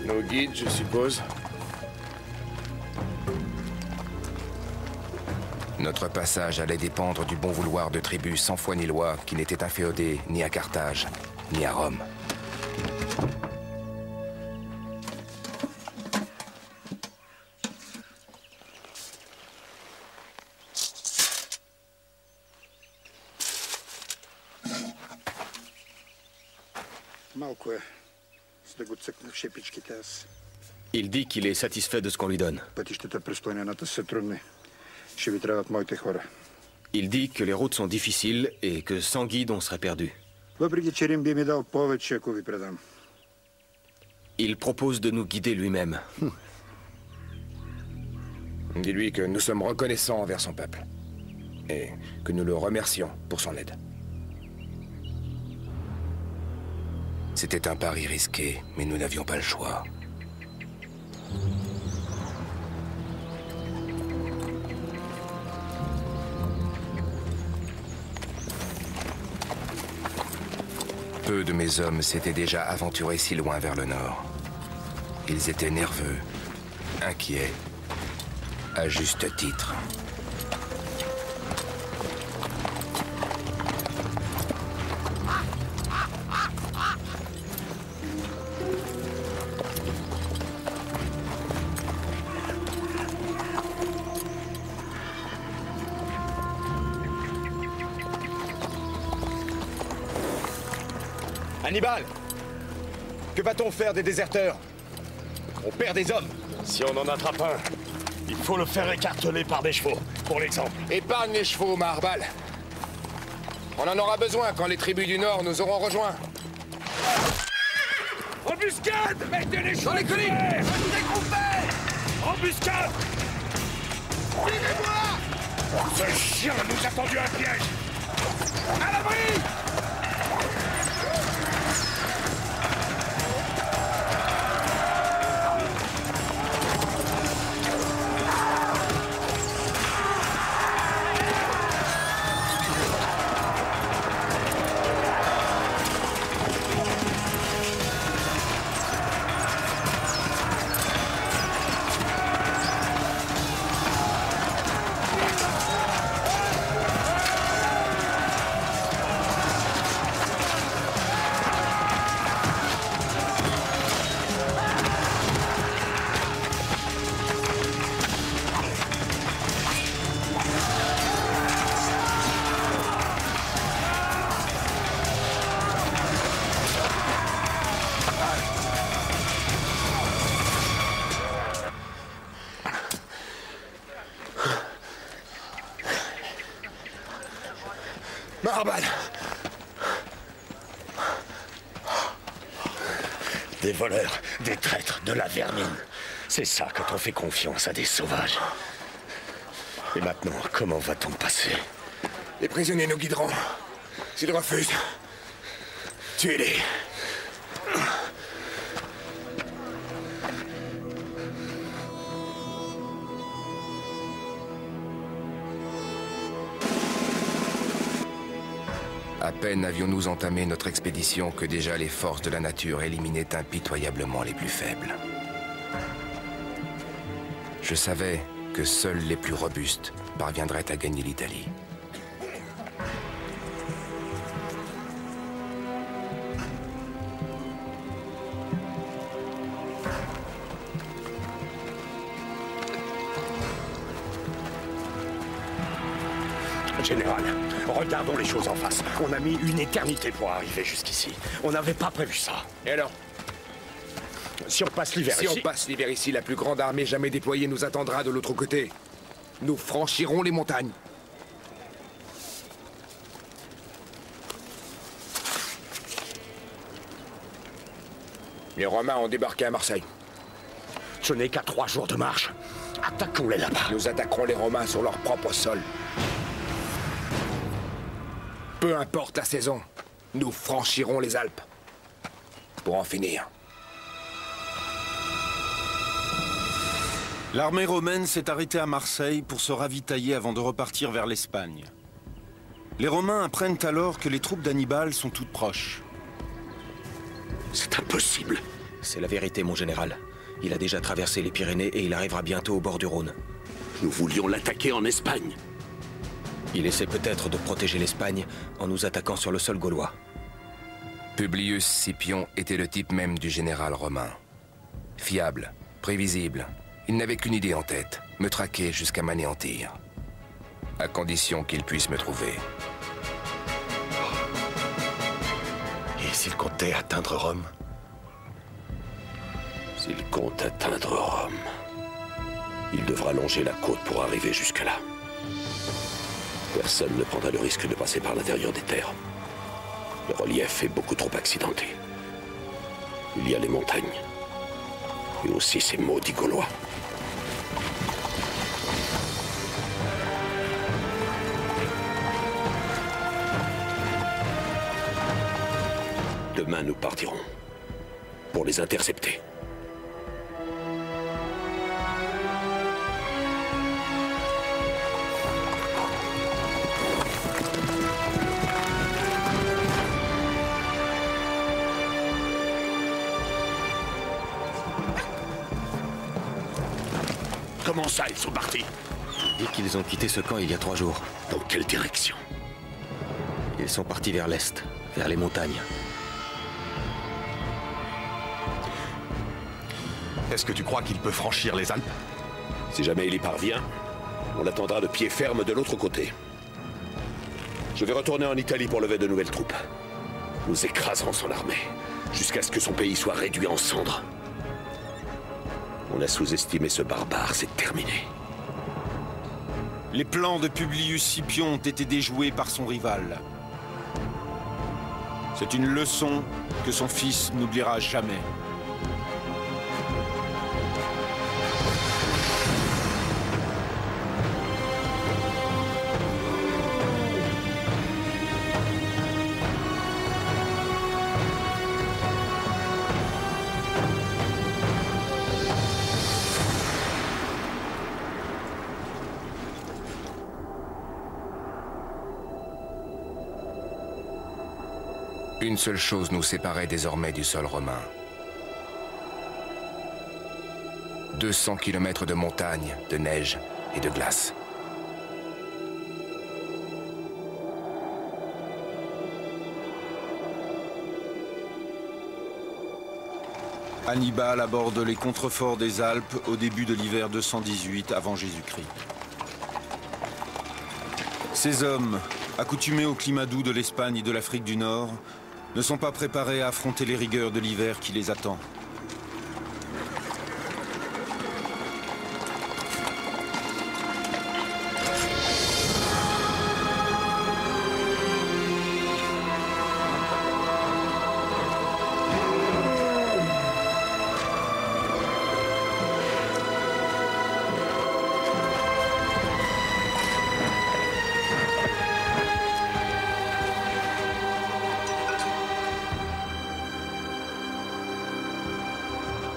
Nos guides, je suppose. Notre passage allait dépendre du bon vouloir de tribus sans foi ni loi qui n'étaient inféodées ni à Carthage, ni à Rome. Il dit qu'il est satisfait de ce qu'on lui donne. Il dit que les routes sont difficiles et que sans guide, on serait perdu. Il propose de nous guider lui-même. Dis-lui que nous sommes reconnaissants envers son peuple. Et que nous le remercions pour son aide. C'était un pari risqué, mais nous n'avions pas le choix. Peu de mes hommes s'étaient déjà aventurés si loin vers le nord. Ils étaient nerveux, inquiets, à juste titre. Hannibal! Que va-t-on faire des déserteurs? On perd des hommes. Si on en attrape un, il faut le faire écarteler par des chevaux, pour l'exemple. Épargne les chevaux, Maharbal. On en aura besoin quand les tribus du Nord nous auront rejoints. Embuscade! Mettez les chevaux dans les collines! Dégroupez! Embuscade! Suivez-moi! Ce chien nous a tendu un piège! À l'abri! Maharbal! Des voleurs, des traîtres, de la vermine. C'est ça quand on fait confiance à des sauvages. Et maintenant, comment va-t-on passer? Les prisonniers nous guideront. S'ils refusent, tuez-les. À peine avions-nous entamé notre expédition que déjà les forces de la nature éliminaient impitoyablement les plus faibles. Je savais que seuls les plus robustes parviendraient à gagner l'Italie. Général, regardons les choses en face. On a mis une éternité pour arriver jusqu'ici. On n'avait pas prévu ça. Et alors? Si on passe l'hiver ici... Si on passe l'hiver ici, la plus grande armée jamais déployée nous attendra de l'autre côté. Nous franchirons les montagnes. Les Romains ont débarqué à Marseille. Ce n'est qu'à 3 jours de marche. Attaquons-les là-bas. Nous attaquerons les Romains sur leur propre sol. Peu importe la saison, nous franchirons les Alpes. Pour en finir. L'armée romaine s'est arrêtée à Marseille pour se ravitailler avant de repartir vers l'Espagne. Les Romains apprennent alors que les troupes d'Hannibal sont toutes proches. C'est impossible. C'est la vérité, mon général. Il a déjà traversé les Pyrénées et il arrivera bientôt au bord du Rhône. Nous voulions l'attaquer en Espagne. Il essaie peut-être de protéger l'Espagne en nous attaquant sur le sol gaulois. Publius Scipion était le type même du général romain. Fiable, prévisible, il n'avait qu'une idée en tête, me traquer jusqu'à m'anéantir. À condition qu'il puisse me trouver. Et s'il comptait atteindre Rome? S'il compte atteindre Rome, il devra longer la côte pour arriver jusqu'à là. Personne ne prendra le risque de passer par l'intérieur des terres. Le relief est beaucoup trop accidenté. Il y a les montagnes. Et aussi ces maudits Gaulois. Demain, nous partirons pour les intercepter. Comment ça, ils sont partis? Dit qu'ils ont quitté ce camp il y a 3 jours. Dans quelle direction? Ils sont partis vers l'est, vers les montagnes. Est-ce que tu crois qu'il peut franchir les Alpes? Si jamais il y parvient, on l'attendra de pied ferme de l'autre côté. Je vais retourner en Italie pour lever de nouvelles troupes. Nous écraserons son armée, jusqu'à ce que son pays soit réduit en cendres. On a sous-estimé ce barbare, c'est terminé. Les plans de Publius Scipion ont été déjoués par son rival. C'est une leçon que son fils n'oubliera jamais. Une seule chose nous séparait désormais du sol romain. 200 kilomètres de montagnes, de neige et de glace. Hannibal aborde les contreforts des Alpes au début de l'hiver 218 avant Jésus-Christ. Ces hommes, accoutumés au climat doux de l'Espagne et de l'Afrique du Nord, ne sont pas préparés à affronter les rigueurs de l'hiver qui les attend.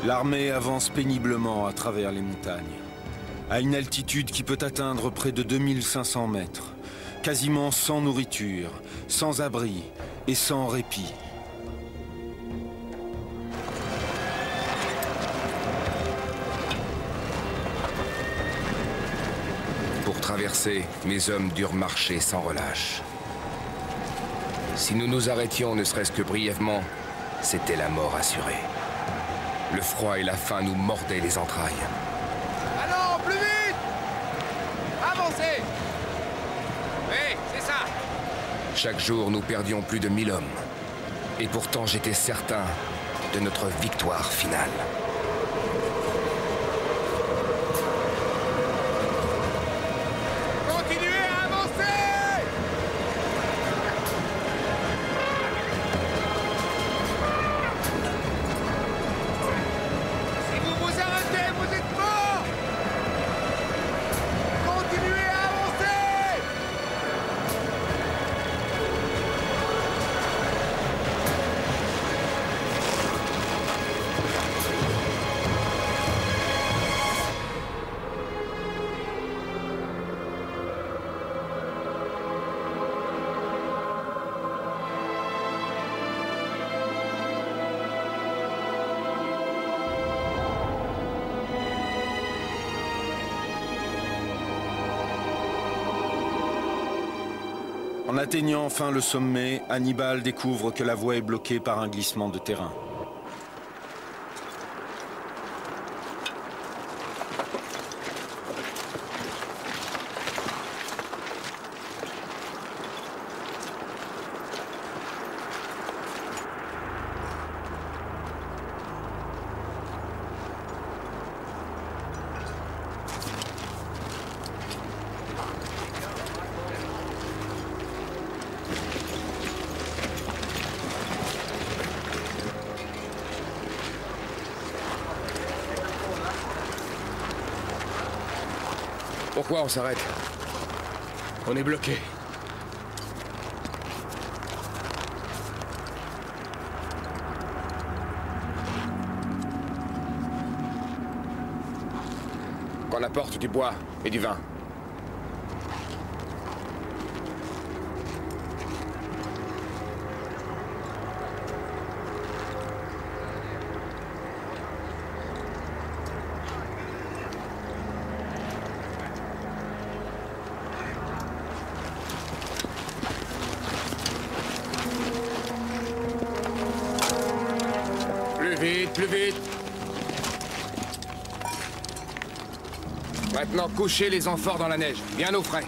L'armée avance péniblement à travers les montagnes, à une altitude qui peut atteindre près de 2500 mètres, quasiment sans nourriture, sans abri et sans répit. Pour traverser, mes hommes durent marcher sans relâche. Si nous nous arrêtions ne serait-ce que brièvement, c'était la mort assurée. Le froid et la faim nous mordaient les entrailles. Allons, plus vite! Avancez! Oui, c'est ça! Chaque jour, nous perdions plus de 1000 hommes. Et pourtant, j'étais certain de notre victoire finale. Continuez à avancer! Si vous vous arrêtez, vous êtes morts! Continuez à avancer! En atteignant enfin le sommet, Hannibal découvre que la voie est bloquée par un glissement de terrain. Pourquoi on s'arrête? On est bloqué. Qu'on apporte du bois et du vin. Plus vite. Maintenant, couchez les amphores dans la neige, bien au frais.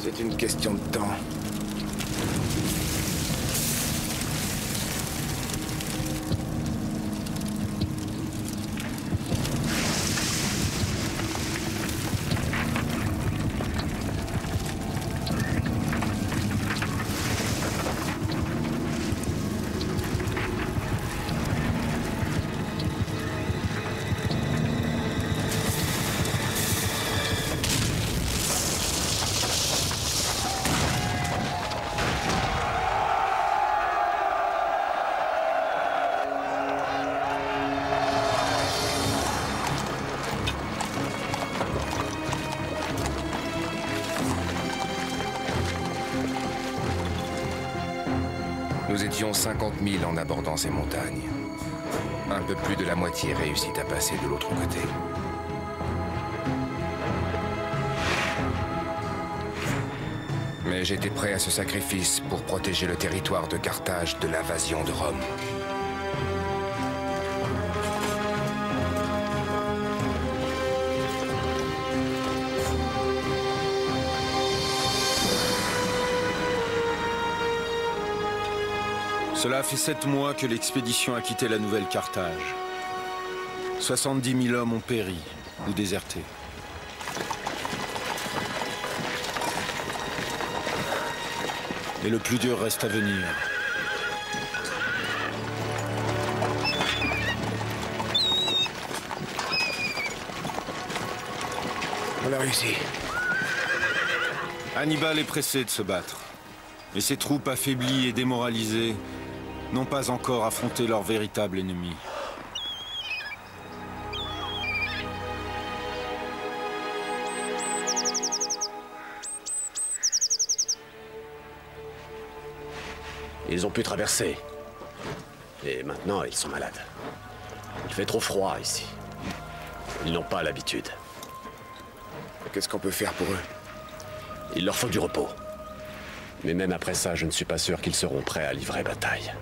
C'est une question de temps. Nous étions 50 000 en abordant ces montagnes. Un peu plus de la moitié réussit à passer de l'autre côté. Mais j'étais prêt à ce sacrifice pour protéger le territoire de Carthage de l'invasion de Rome. Cela fait 7 mois que l'expédition a quitté la nouvelle Carthage. 70 000 hommes ont péri ou déserté. Et le plus dur reste à venir. On a réussi. Hannibal est pressé de se battre. Et ses troupes affaiblies et démoralisées n'ont pas encore affronté leur véritable ennemi. Ils ont pu traverser. Et maintenant, ils sont malades. Il fait trop froid ici. Ils n'ont pas l'habitude. Qu'est-ce qu'on peut faire pour eux? Il leur faut du repos. Mais même après ça, je ne suis pas sûr qu'ils seront prêts à livrer bataille.